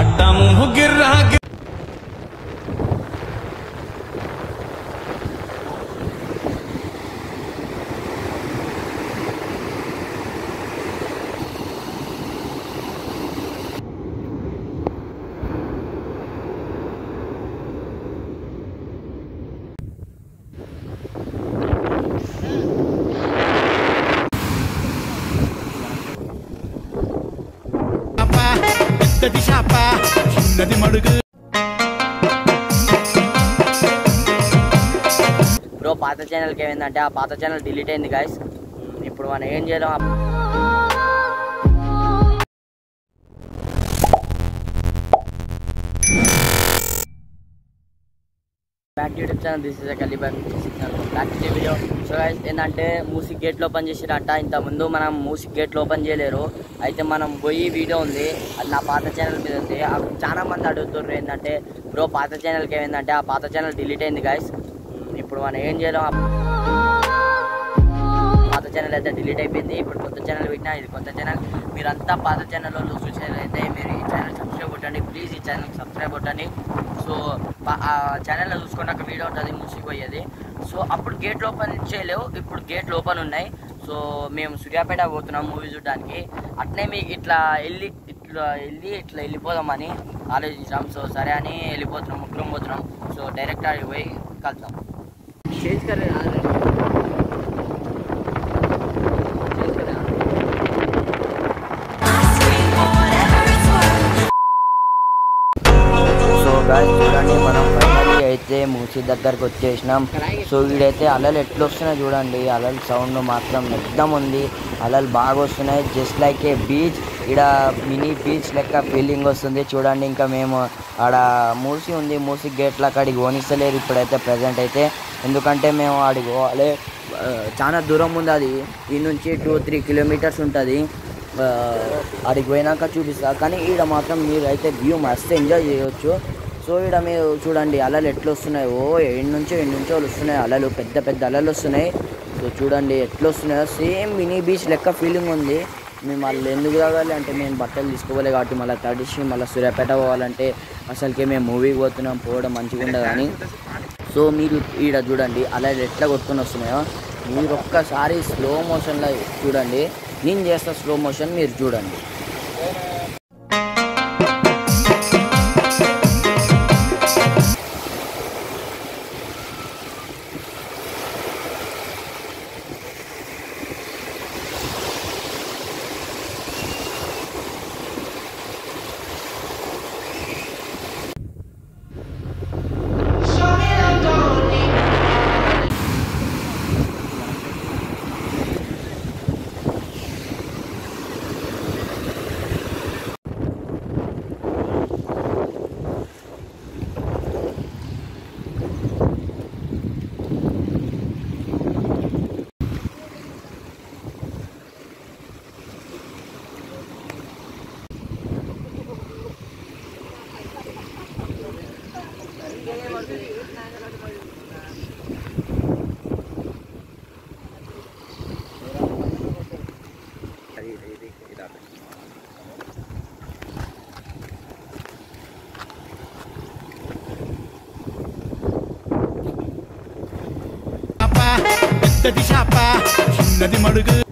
అడ్డము గిర్రా బ్రో పాత ఛానల్కి ఏమైందంటే ఆ పాత ఛానల్ డిలీట్ అయింది గైస్. ఇప్పుడు మనం ఏం చేయలేం. Back to YouTube channel. This is కలిబాన్ back to video. So guys ఏంటంటే మూసిక్ గేట్లు ఓపెన్ చేసిరట. ఇంతకుముందు మనం మూసిక్ గేట్లు ఓపెన్ చేయలేరు. అయితే మనం పోయి వీడియో ఉంది, అది నా పాత ఛానల్ మీద ఉంది. చాలా మంది అడుగుతున్నారు ఏంటంటే బ్రో పాత ఛానల్కి ఏమైందంటే ఆ పాత ఛానల్ డిలీట్ అయింది గైస్. ఇప్పుడు మనం ఏం చేయలేం. పాత ఛానల్ అయితే డిలీట్ అయిపోయింది. ఇప్పుడు కొత్త ఛానల్ పెట్టినా, ఇది కొత్త ఛానల్. మీరంతా పాత ఛానల్లో చూసేదైతే మీరు ఈ ఛానల్ సబ్స్క్రైబ్ కొట్టండి ప్లీజ్. ఈ ఛానల్కి సబ్స్క్రైబ్ కొట్టండి. సో ఆ ఛానల్లో చూసుకున్నాక వీడియో ఉంటుంది మూసిపోయేది. సో అప్పుడు గేట్లు ఓపెన్ చేయలేవు, ఇప్పుడు గేట్లు ఓపెన్ ఉన్నాయి. సో మేము సూర్యాపేట పోతున్నాం మూవీ చూడడానికి. అట్నే మీకు ఇట్లా వెళ్ళిపోదామని ఆలోచించాం. సో సరే అని వెళ్ళిపోతున్నాం, ముగ్గురం పోతున్నాం. సో డైరెక్ట్ అడిగి పోయి కలుద్దాం. చూడండి మనం ఫైనల్లీ అయితే మూసీ దగ్గరకు వచ్చేసినాం. సో వీడైతే అలలు ఎట్లా వస్తున్నాయి చూడండి. అలలు సౌండ్ మాత్రం మొత్తం ఉంది. అలలు బాగా వస్తున్నాయి, జస్ట్ లైక్ ఏ బీచ్. ఇక్కడ మినీ బీచ్ లెక్క ఫీలింగ్ వస్తుంది చూడండి. ఇంకా మేము ఆడ మూసి ఉంది, మూసి గేట్ల అక్కడికి పోనిస్తలేరు ఇప్పుడైతే ప్రజెంట్ అయితే. ఎందుకంటే మేము ఆడికి పోవాలి, చాలా దూరం ఉంది. అది ఈ నుంచి 2-3 కిలోమీటర్స్ ఉంటుంది. ఆడికి పోయినాక చూపిస్తా. కానీ ఈడ మాత్రం మీరు అయితే వ్యూ మస్తు ఎంజాయ్ చేయవచ్చు. సో ఇక్కడ మీరు చూడండి అలలు ఎట్లా వస్తున్నాయి. ఎండు నుంచో వస్తున్నాయి అలలు, పెద్ద పెద్ద అలలు వస్తున్నాయి. సో చూడండి ఎట్లా వస్తున్నాయో, సేమ్ మినీ బీచ్ లెక్క ఫీలింగ్ ఉంది. మేము మళ్ళీ ఎందుకు తాగాలి అంటే మేము బట్టలు తీసుకోవాలి కాబట్టి మళ్ళీ తడిసి మళ్ళీ సూర్యాపేట పోవాలంటే అసలుకే మేము మూవీకి పోవడం మంచిగా ఉండదు అని. సో మీరు ఈడ చూడండి అలలు ఎట్లా కొట్టుకొని వస్తున్నాయో. మీరు ఒక్కసారి స్లో మోషన్లో చూడండి, నేను చేస్తా స్లో మోషన్, మీరు చూడండి. పెద్దది చాప చిన్నది మడుగు.